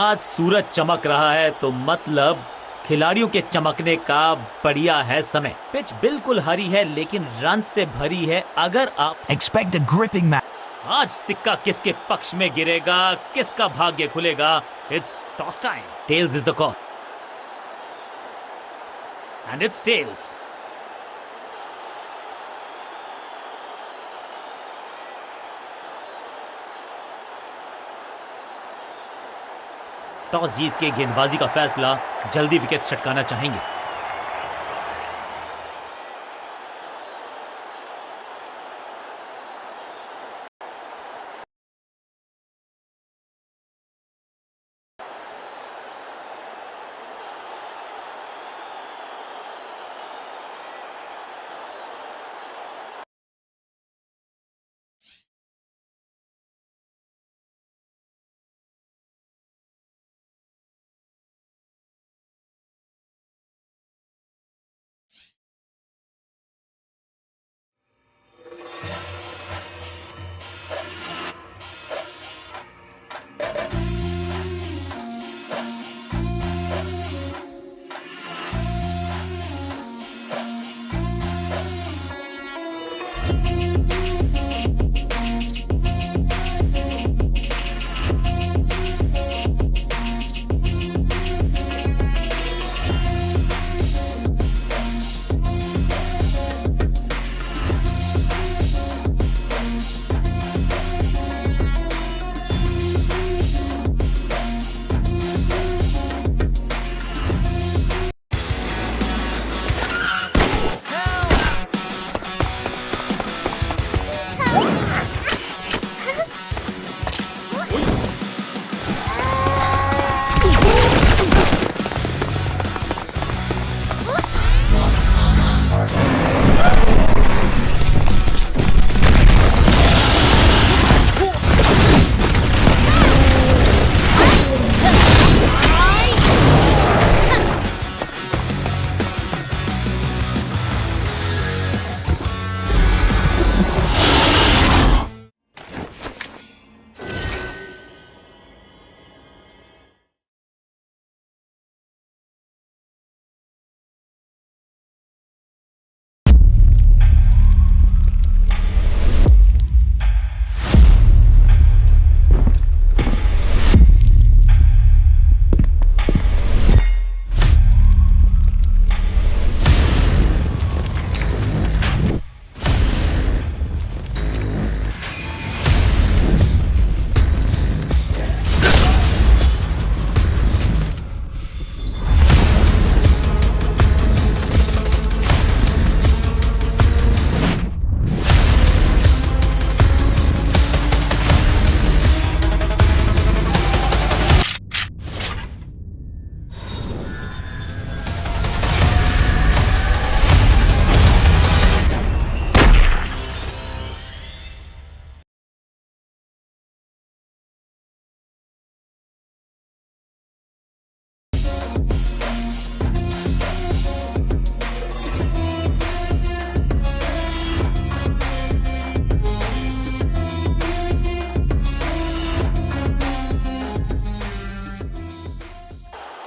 आज सूरज चमक रहा है तो मतलब खिलाड़ियों के चमकने का बढ़िया है समय। पिच बिल्कुल हरी है लेकिन रन से भरी है। अगर आप Expect a gripping match. आज सिक्का किसके पक्ष में गिरेगा, किसका भाग्य खुलेगा। It's toss time. Tails is the call and it's tails. Toss जीत के गेंदबाजी का फैसला, जल्दी विकेट छटकाना चाहेंगे।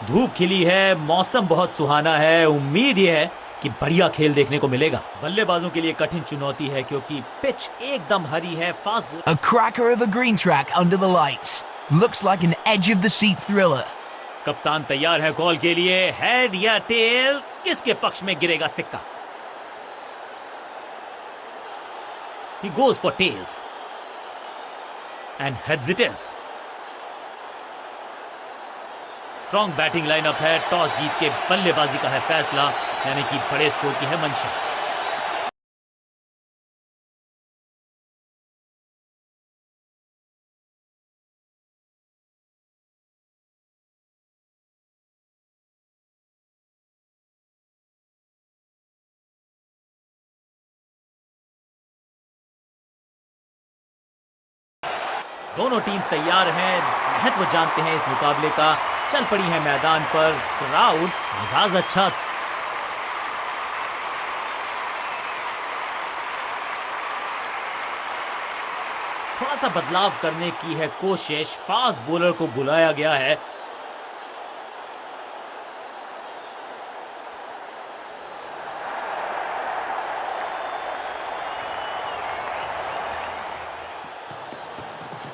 धूप खिली है, मौसम बहुत सुहाना है। उम्मीद यह है कि बढ़िया खेल देखने को मिलेगा। बल्लेबाजों के लिए कठिन चुनौती है क्योंकि पिच एकदम हरी है। Fast ball, A cracker of a green track under the lights. Looks like an edge of the seat thriller. कप्तान तैयार है कॉल के लिए। हेड या टेल, किसके पक्ष में गिरेगा सिक्का। He goes for tails and heads it is. Strong batting lineup है। टॉस जीत के बल्लेबाजी का है फैसला, यानी कि बड़े स्कोर की है मंशा। दोनों टीम्स तैयार हैं, महत्व जानते हैं इस मुकाबले का। चल पड़ी है मैदान पर। क्राउड आगाज अच्छा। थोड़ा सा बदलाव करने की है कोशिश। फास्ट बॉलर को बुलाया गया है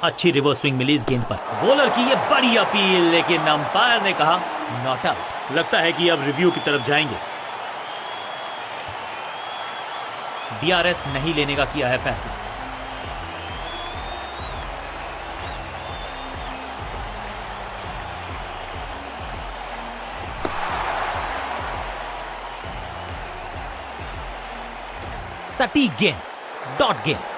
अच्छी रिवर्स स्विंग मिली इस गेंद पर। बॉलर की ये बड़ी अपील, लेकिन अंपायर ने कहा नॉट आउट। लगता है कि अब रिव्यू की तरफ जाएंगे। डीआरएस नहीं लेने का किया है फैसला। सटीक गेंद, डॉट गेंद।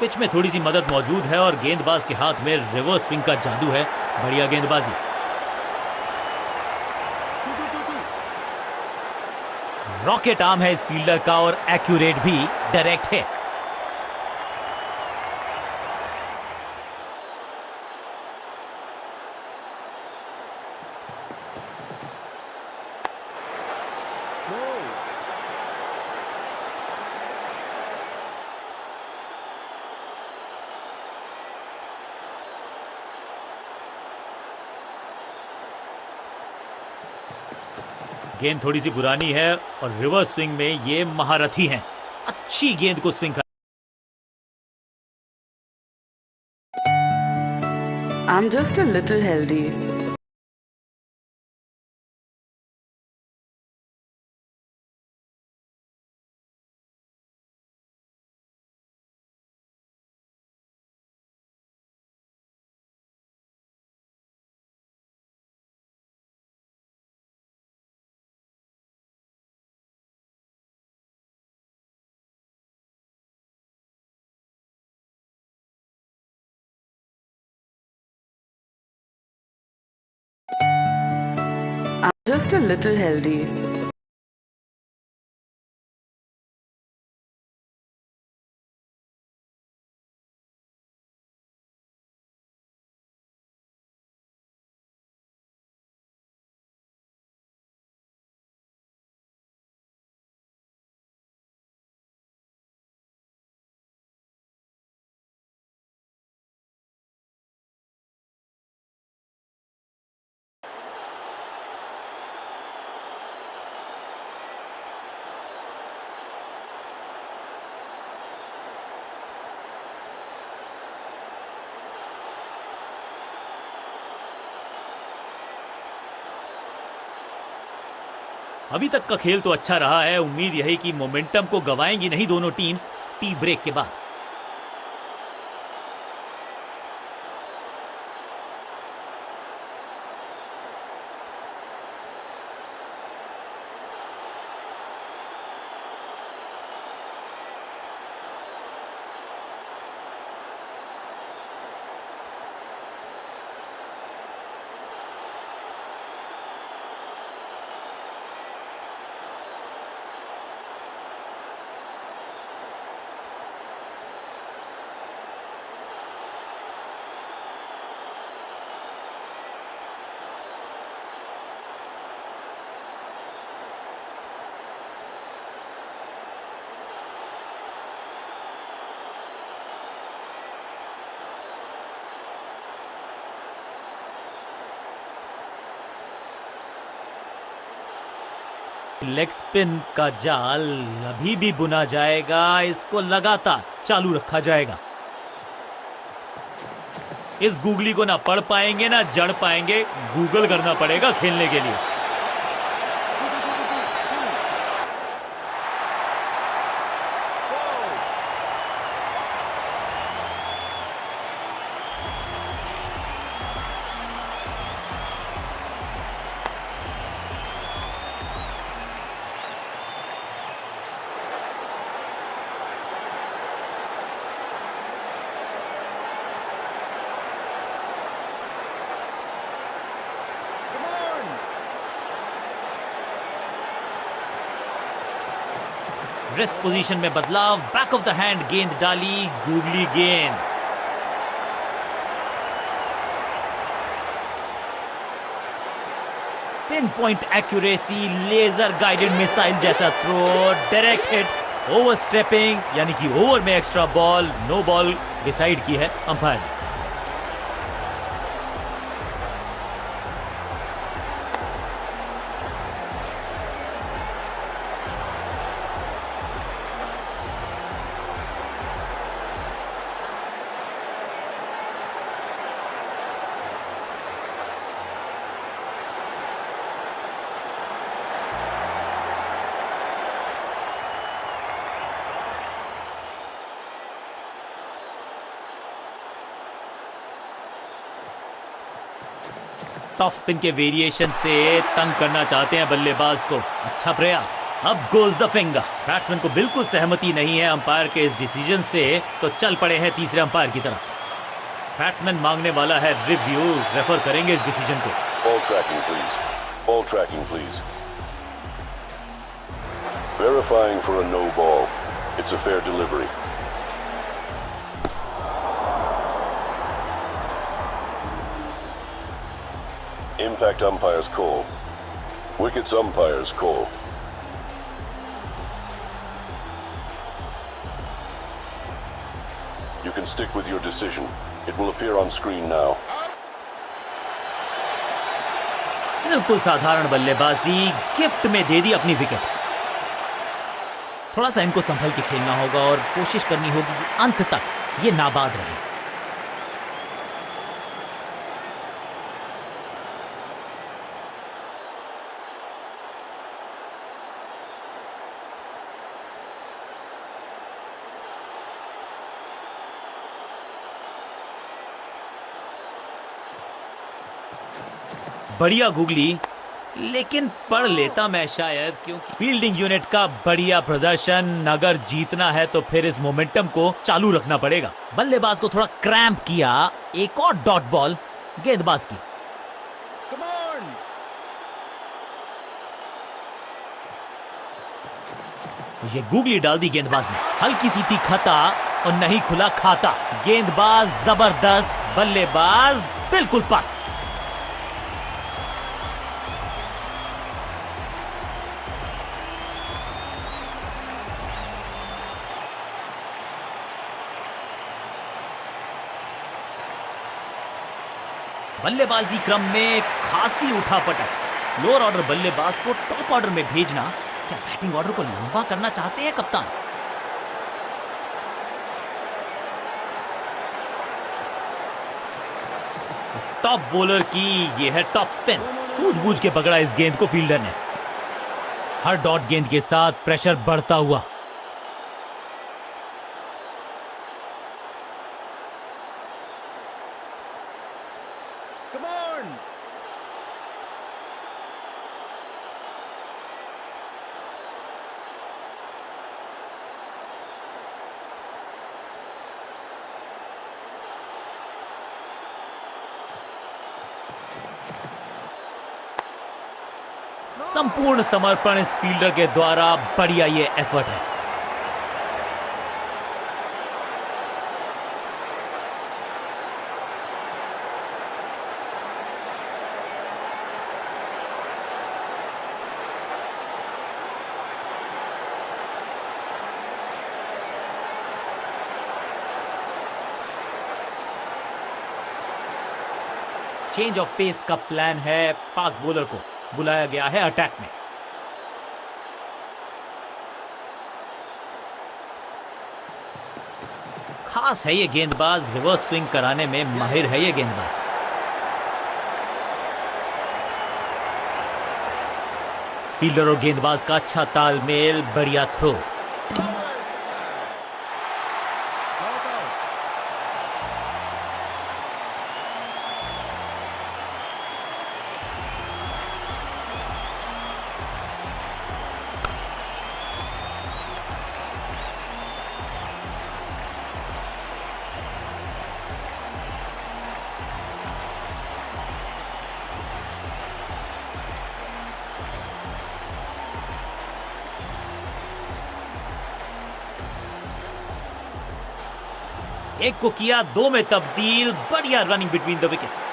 पिच में थोड़ी सी मदद मौजूद है और गेंदबाज के हाथ में रिवर्स स्विंग का जादू है। बढ़िया गेंदबाजी। रॉकेट आर्म है इस फील्डर का और एक्यूरेट भी, डायरेक्ट हिट। गेंद थोड़ी सी पुरानी है और रिवर्स स्विंग में ये महारथी हैं। अच्छी गेंद को स्विंग कर। I'm just a little healthy. I'm just a little healthy. अभी तक का खेल तो अच्छा रहा है। उम्मीद यही कि मोमेंटम को गंवाएंगी नहीं दोनों टीम्स टी ब्रेक के बाद। लेग स्पिन का जाल अभी भी बुना जाएगा। इसको लगातार चालू रखा जाएगा। इस गूगली को ना पढ़ पाएंगे ना जड़ पाएंगे। गूगल करना पड़ेगा खेलने के लिए। रेस्ट पोजीशन में बदलाव, बैक ऑफ द हैंड गेंद डाली, गूगली गेंद। Pin point accuracy, laser guided missile जैसा throw, direct hit, over stepping यानी कि ओवर में extra ball, no ball decide की है अंपायर ने। टॉप स्पिन के वेरिएशन से तंग करना चाहते हैं बल्लेबाज को। अच्छा प्रयास। अब गोज द फिंगर। बैट्समैन को बिल्कुल सहमति नहीं है अंपायर के इस डिसीजन से, तो चल पड़े हैं तीसरे अंपायर की तरफ। बैट्समैन मांगने वाला है रिव्यू, रेफर करेंगे इस डिसीजन को। Ball tracking, please. Ball tracking, please. Verifying for a no ball. It's a fair delivery. Impact umpire's call. Wickets umpire's call. You can stick with your decision. It will appear on screen now. बिल्कुल साधारण बल्लेबाजी, gift में दे दी अपनी wicket. थोड़ा सा इनको संभल के खेलना होगा और कोशिश करनी होगी कि अंत तक ये नाबाद रहे। बढ़िया गुगली, लेकिन पढ़ लेता मैं शायद, क्योंकि फील्डिंग यूनिट का बढ़िया प्रदर्शन। अगर जीतना है तो फिर इस मोमेंटम को चालू रखना पड़ेगा। बल्लेबाज को थोड़ा क्रैम्प किया। एक और डॉट बॉल गेंदबाज की। ये गुगली डाल दी गेंदबाज ने। हल्की सी थी खता और नहीं खुला खाता। गेंदबाज जबरदस्त, बल्लेबाज बिल्कुल पस्त। बल्लेबाजी क्रम में खासी उठापटक। लोअर ऑर्डर बल्लेबाज को टॉप ऑर्डर में भेजना, क्या बैटिंग ऑर्डर को लंबा करना चाहते हैं कप्तान? इस टॉप बॉलर की ये है टॉप स्पिन। सूझबूझ के पकड़ा इस गेंद को फील्डर ने। हर डॉट गेंद के साथ प्रेशर बढ़ता हुआ। संपूर्ण समर्पण इस फील्डर के द्वारा। बढ़िया ये एफर्ट है। चेंज ऑफ पेस का प्लान है। फास्ट बॉलर को बुलाया गया है अटैक में। खास है ये गेंदबाज, रिवर्स स्विंग कराने में माहिर है ये गेंदबाज। फील्डर और गेंदबाज का अच्छा तालमेल, बढ़िया थ्रो। एक को किया दो में तब्दील। बढ़िया रनिंग बिटवीन द विकेट्स।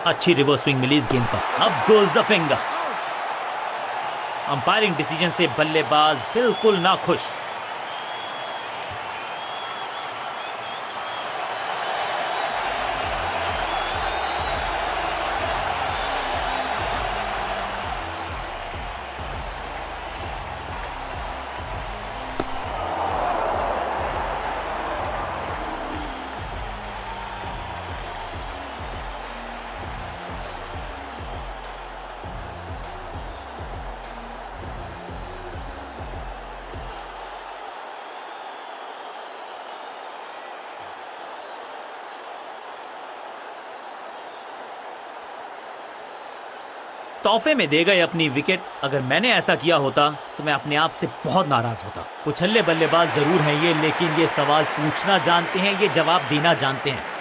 अच्छी रिवर्स स्विंग मिली इस गेंद पर। अब goes the finger. Umpiring decision से बल्लेबाज बिल्कुल ना खुश। तोहफे में दे गए अपनी विकेट। अगर मैंने ऐसा किया होता तो मैं अपने आप से बहुत नाराज होता। उछल्ले बल्लेबाज जरूर हैं ये, लेकिन ये सवाल पूछना जानते हैं, ये जवाब देना जानते हैं।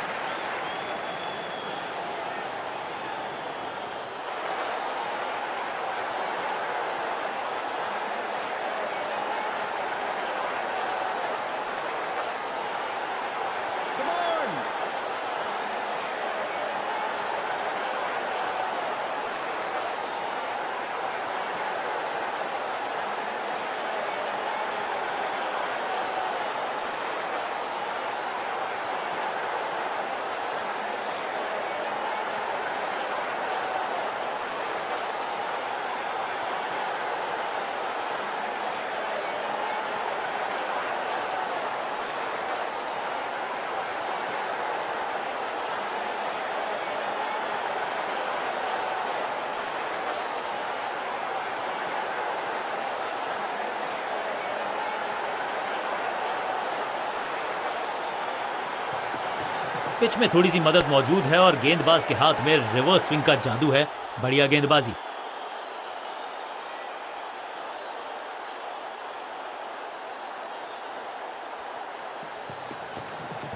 पिच में थोड़ी सी मदद मौजूद है और गेंदबाज के हाथ में रिवर्स स्विंग का जादू है। बढ़िया गेंदबाजी।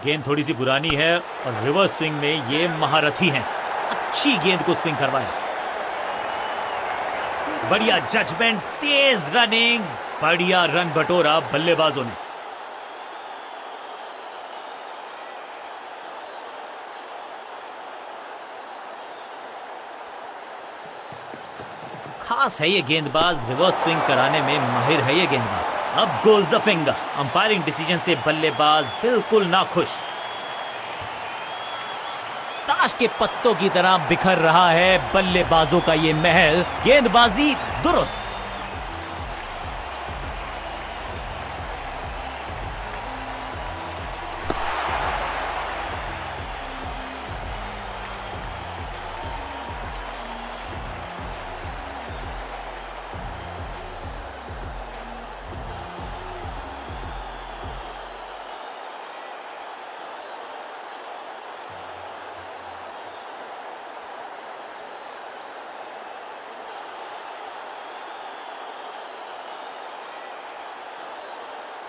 गेंद थोड़ी सी पुरानी है और रिवर्स स्विंग में ये महारथी हैं। अच्छी गेंद को स्विंग करवाया। बढ़िया जजमेंट, तेज रनिंग, बढ़िया रन बटोरा बल्लेबाजों ने। खास है ये गेंदबाज, रिवर्स स्विंग कराने में माहिर है ये गेंदबाज। अब goes the finger. Umpiring decision से बल्लेबाज बिल्कुल ना खुश। ताश के पत्तों की तरह बिखर रहा है बल्लेबाजों का ये महल। गेंदबाजी दुरुस्त।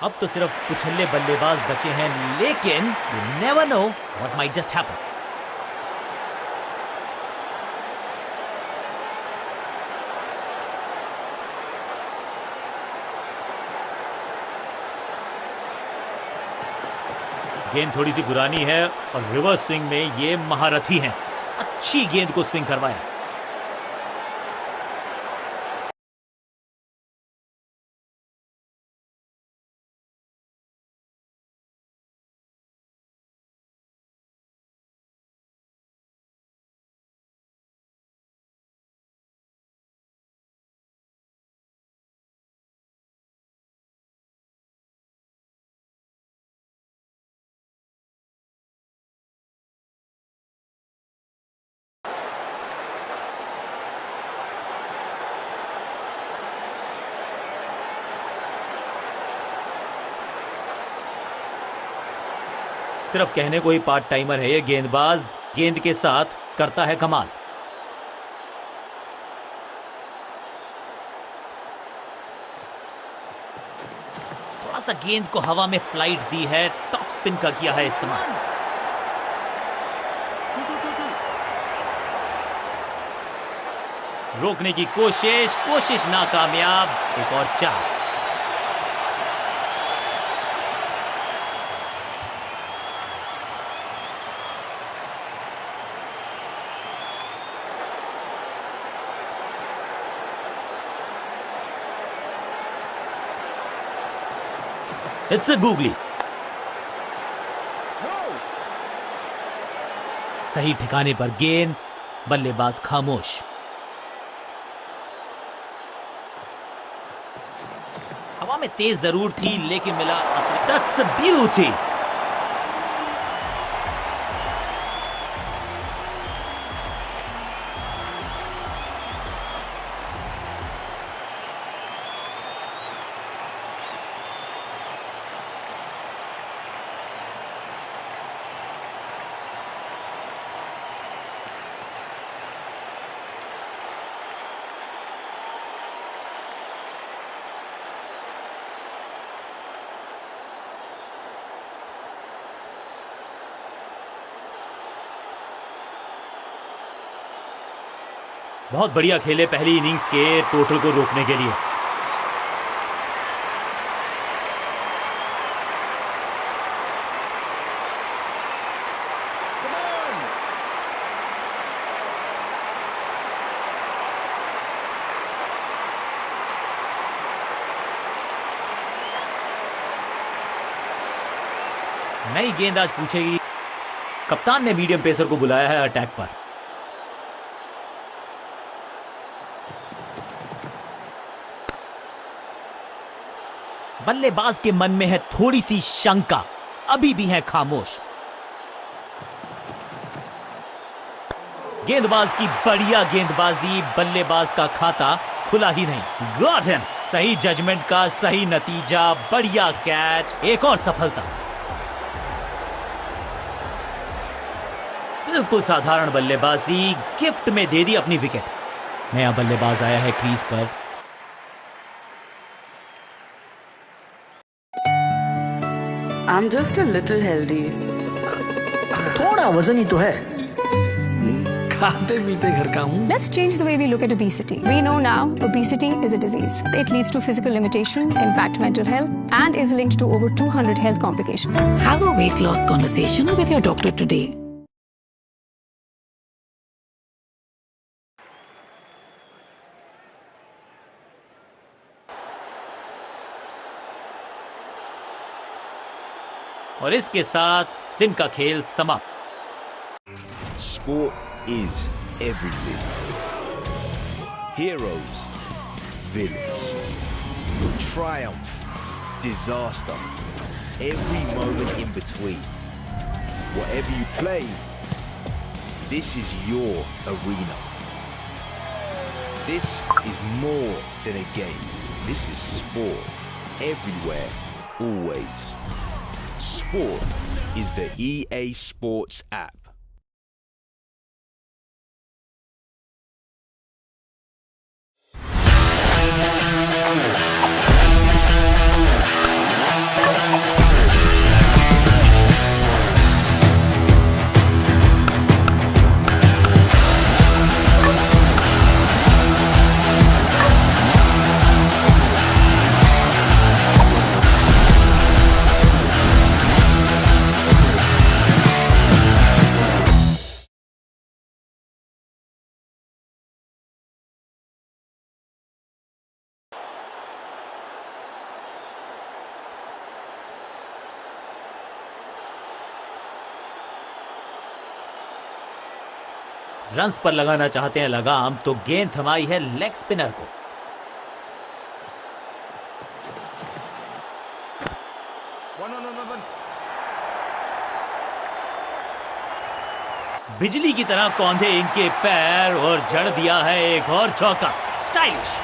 अब तो सिर्फ उछल्ले बल्लेबाज बचे हैं, लेकिन you never know what might just happen. गेंद थोड़ी सी पुरानी है और रिवर्स स्विंग में ये महारथी हैं। अच्छी गेंद को स्विंग करवाया। सिर्फ कहने को ही पार्ट टाइमर है ये गेंदबाज, गेंद के साथ करता है कमाल। थोड़ा सा गेंद को हवा में फ्लाइट दी है, टॉप स्पिन का किया है इस्तेमाल। रोकने की कोशिश नाकामयाब। एक और चार। It's a googly. सही ठिकाने पर गेंद, बल्लेबाज खामोश। हवा में तेज जरूर थी लेकिन मिला। That's a beauty. बहुत बढ़िया खेले पहली इनिंग्स के टोटल को रोकने के लिए। नई गेंद आज पूछेगी। कप्तान ने मीडियम पेसर को बुलाया है अटैक पर। बल्लेबाज के मन में है थोड़ी सी शंका, अभी भी है खामोश। गेंदबाज की बढ़िया गेंदबाजी, बल्लेबाज का खाता खुला ही नहीं। Got him. सही जजमेंट का सही नतीजा, बढ़िया कैच, एक और सफलता। बिल्कुल साधारण बल्लेबाजी, गिफ्ट में दे दी अपनी विकेट। नया बल्लेबाज आया है क्रीज पर। I'm just a little healthy. थोड़ा वजन ही तो है। खाते पीते घर का हूँ। Let's change the way we look at obesity. We know now obesity is a disease. It leads to physical limitation, impact mental health, and is linked to over 200 health complications. Have a weight loss conversation with your doctor today. और इसके साथ दिन का खेल समाप्त। Sport is everything. Heroes, villains, triumph, disaster, every moment in between. Whatever you play, this is your arena. This is more than a game. This is sport. Everywhere, always. Sport is the EA Sports app. Runs पर लगाना चाहते हैं लगाम, तो गेंद थमाई है leg spinner को। बिजली की तरह कौंधे इनके पैर और जड़ दिया है एक और चौका। स्टाइलिश।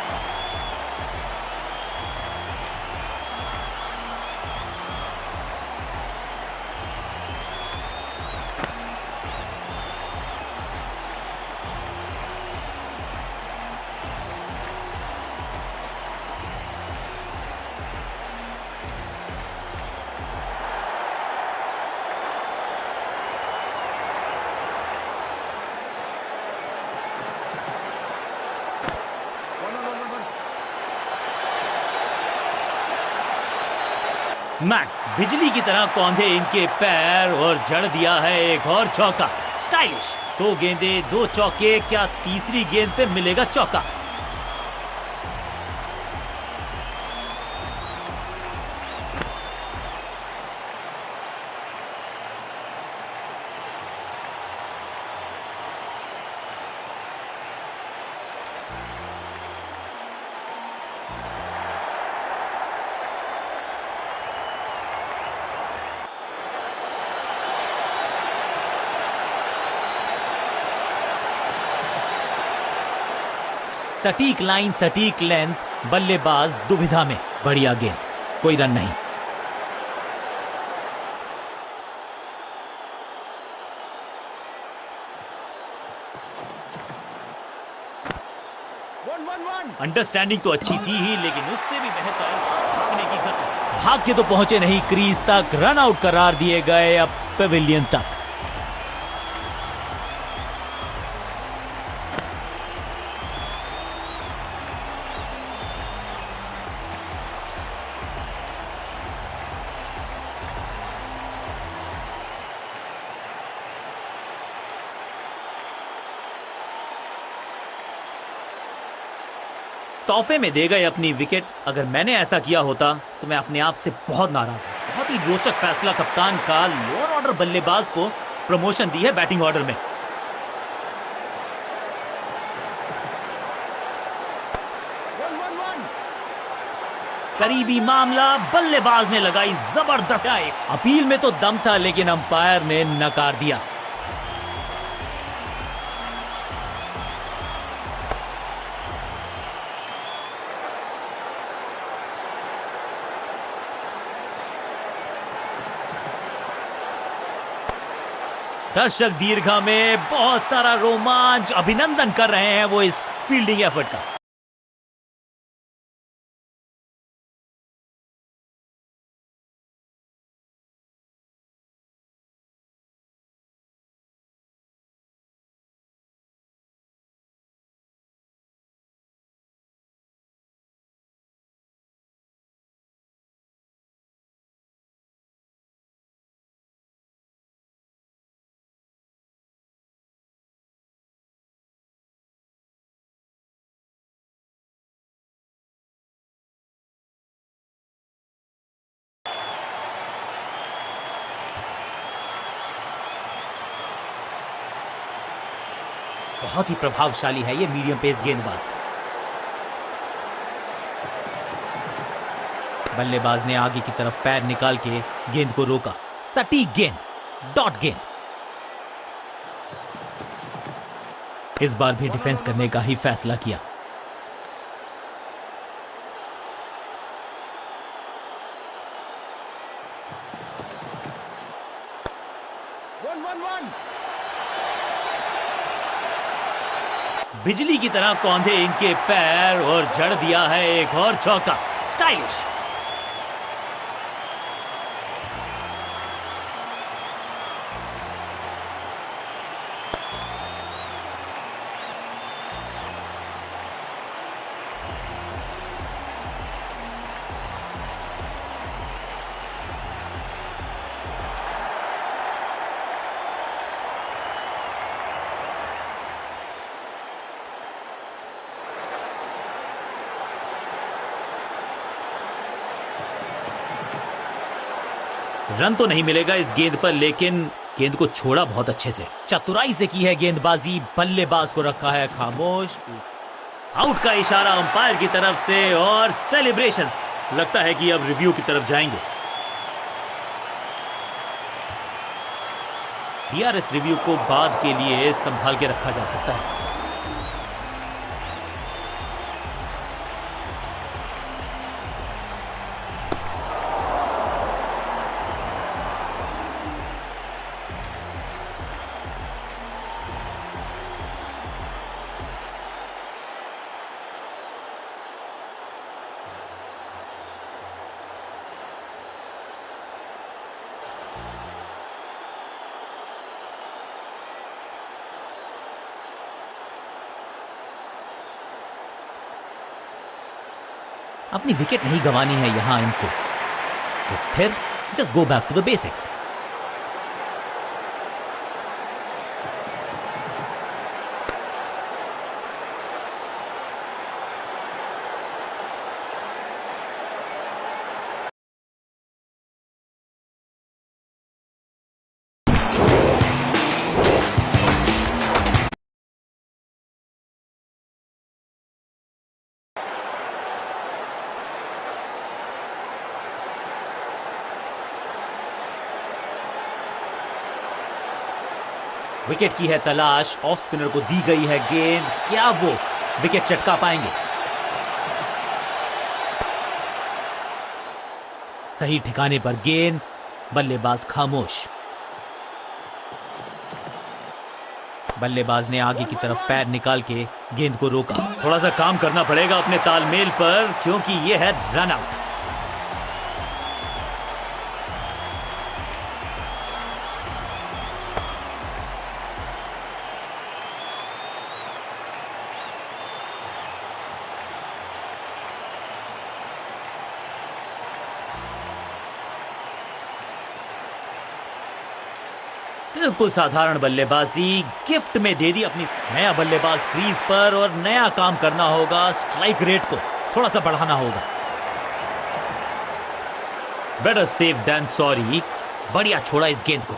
स्मैक। बिजली की तरह कौंधे इनके पैर और जड़ दिया है एक और चौका। स्टाइलिश। 2 गेंदे 2 चौके, क्या तीसरी गेंद पे मिलेगा चौका? सटीक लाइन, सटीक लेंथ, बल्लेबाज दुविधा में। बढ़िया गेंद, कोई रन नहीं। अंडरस्टैंडिंग तो अच्छी थी ही, लेकिन उससे भी बेहतर भागने की गति। भाग के तो पहुंचे नहीं क्रीज तक, रन आउट करार दिए गए अब पेविलियन तक। तोहफे में दे गए अपनी विकेट। अगर मैंने ऐसा किया होता तो मैं अपने आप से बहुत नाराज हूं। बहुत ही रोचक फैसला कप्तान का, लोअर ऑर्डर बल्लेबाज को प्रमोशन दी है बैटिंग ऑर्डर में। करीबी मामला, बल्लेबाज ने लगाई जबरदस्त। अपील में तो दम था, लेकिन अंपायर ने नकार दिया। दर्शक दीर्घा में बहुत सारा रोमांच, अभिनंदन कर रहे हैं वो इस फील्डिंग एफर्ट का। बहुत ही प्रभावशाली है ये मीडियम पेस गेंदबाज। बल्लेबाज ने आगे की तरफ पैर निकाल के गेंद को रोका। सटीक गेंद, डॉट गेंद। इस बार भी डिफेंस करने का ही फैसला किया। बिजली की तरह कौंधे इनके पैर और जड़ दिया है एक और चौका। स्टाइलिश। रन तो नहीं मिलेगा इस गेंद पर, लेकिन गेंद को छोड़ा बहुत अच्छे से। चतुराई से की है गेंदबाजी, बल्लेबाज को रखा है खामोश। आउट का इशारा अंपायर की तरफ से और सेलिब्रेशंस। लगता है कि अब रिव्यू की तरफ जाएंगे। डीआरएस रिव्यू को बाद के लिए संभाल के रखा जा सकता है। अपनी विकेट नहीं गंवानी है यहां इनको, तो फिर just go back to the basics. Wicket की है तलाश, ऑफ स्पिनर को दी गई है गेंद। क्या वो विकेट चटका पाएंगे। सही ठिकाने पर गेंद, बल्लेबाज खामोश। बल्लेबाज ने आगे की तरफ पैर निकाल के गेंद को रोका। थोड़ा सा काम करना पड़ेगा अपने तालमेल पर, क्योंकि यह है रन आउट। बिल्कुल साधारण बल्लेबाजी गिफ्ट में दे दी अपनी। नया बल्लेबाज क्रीज पर और नया काम करना होगा। स्ट्राइक रेट को थोड़ा सा बढ़ाना होगा। Better safe than sorry. बढ़िया छोड़ा इस गेंद को।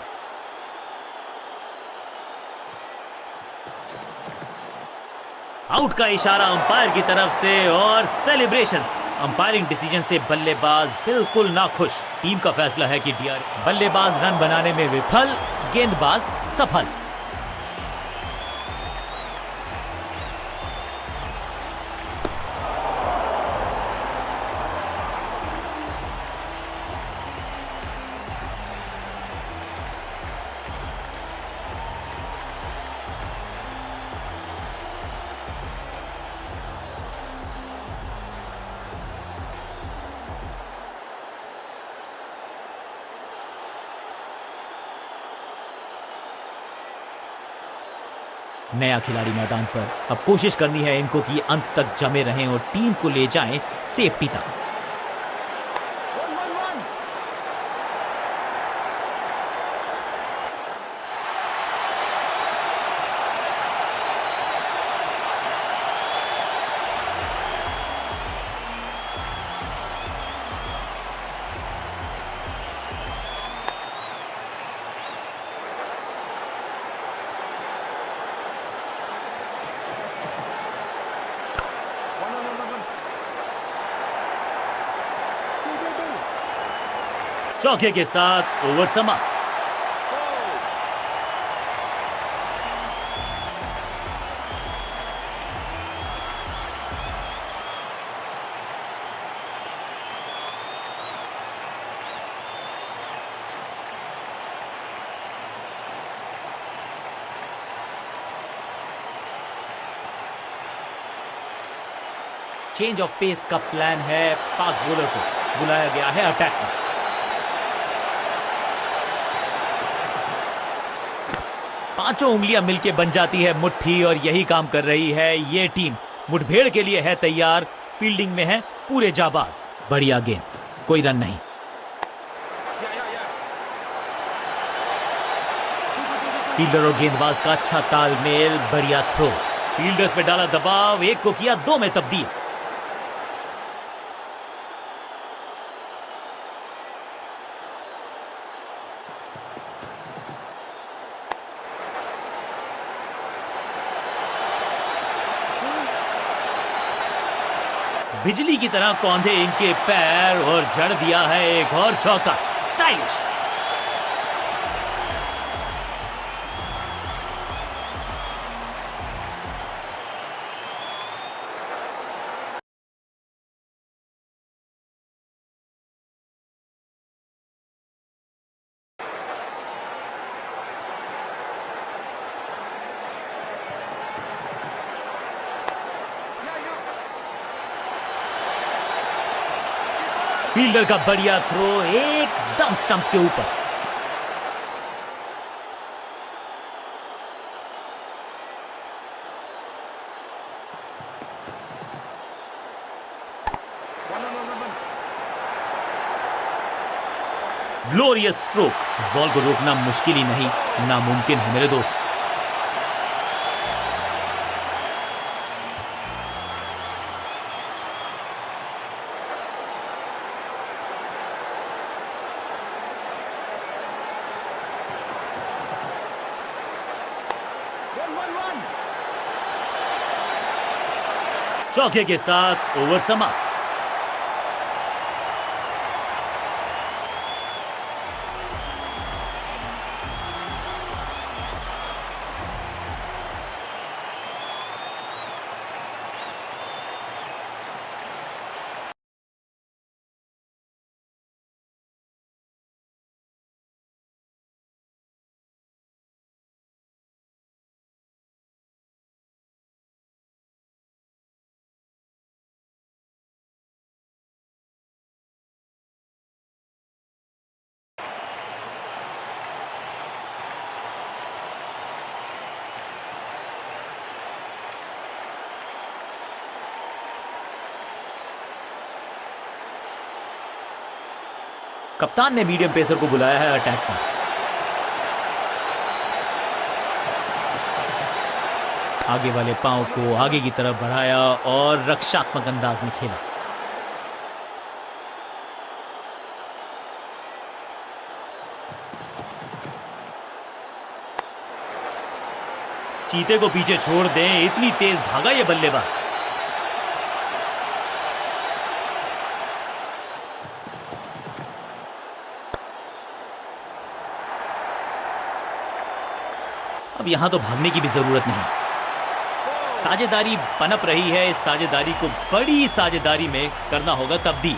आउट का इशारा अंपायर की तरफ से और सेलिब्रेशंस। अंपायरिंग डिसीजन से बल्लेबाज बिल्कुल नाखुश। टीम का फैसला है कि डीआर बल्लेबाज रन बनाने में विफल, गेंदबाज सफल। नया खिलाड़ी मैदान पर। अब कोशिश करनी है इनको कि अंत तक जमे रहें और टीम को ले जाएं सेफ्टी तक। चौके के साथ ओवर समाप्त। चेंज ऑफ पेस का प्लान है। फास्ट बॉलर को बुलाया गया है अटैक में। पांचों उंगलियां मिलके बन जाती है मुट्ठी और यही काम कर रही है ये टीम। मुठभेड़ के लिए है तैयार। फील्डिंग में है पूरे जाबाज। बढ़िया गेंद, कोई रन नहीं। फील्डर और गेंदबाज का अच्छा तालमेल, बढ़िया थ्रो। फील्डर्स पे डाला दबाव, एक को किया दो में तब्दील। बिजली की तरह कौंधे इनके पैर और जड़ दिया है एक और चौका। स्टाइलिश। फील्डर का बढ़िया थ्रो एकदम स्टंप्स के ऊपर। Glorious stroke. इस बॉल को रोकना मुश्किल ही नहीं, नामुमकिन है मेरे दोस्त। चौके के साथ ओवर समाप्त। कप्तान ने मीडियम पेसर को बुलाया है अटैक पर। आगे वाले पांव को आगे की तरफ बढ़ाया और रक्षात्मक अंदाज में खेला। चीते को पीछे छोड़ दें, इतनी तेज भागा ये बल्लेबाज। अब यहां तो भागने की भी जरूरत नहीं, साझेदारी पनप रही है। इस साझेदारी को बड़ी साझेदारी में करना होगा तब्दील।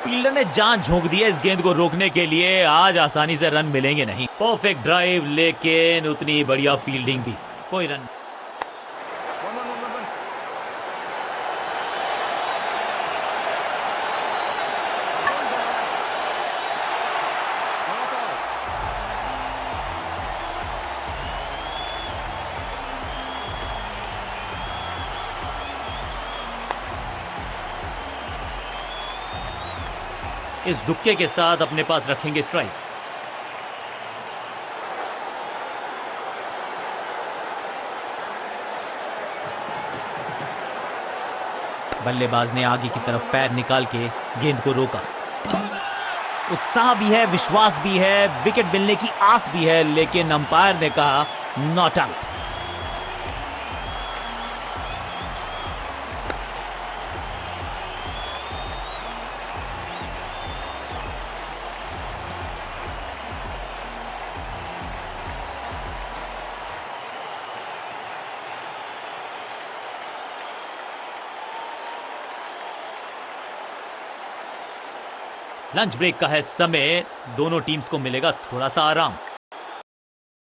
फील्डर ने जान झोंक दी है इस गेंद को रोकने के लिए। आज आसानी से रन मिलेंगे नहीं। परफेक्ट ड्राइव, लेकिन उतनी बढ़िया फील्डिंग भी, कोई रन। इस दुक्के के साथ अपने पास रखेंगे स्ट्राइक। बल्लेबाज ने आगे की तरफ पैर निकाल के गेंद को रोका। उत्साह भी है, विश्वास भी है, विकेट मिलने की आस भी है, लेकिन अंपायर ने कहा नॉट आउट। लंच ब्रेक का है समय, दोनों टीम्स को मिलेगा थोड़ा सा आराम।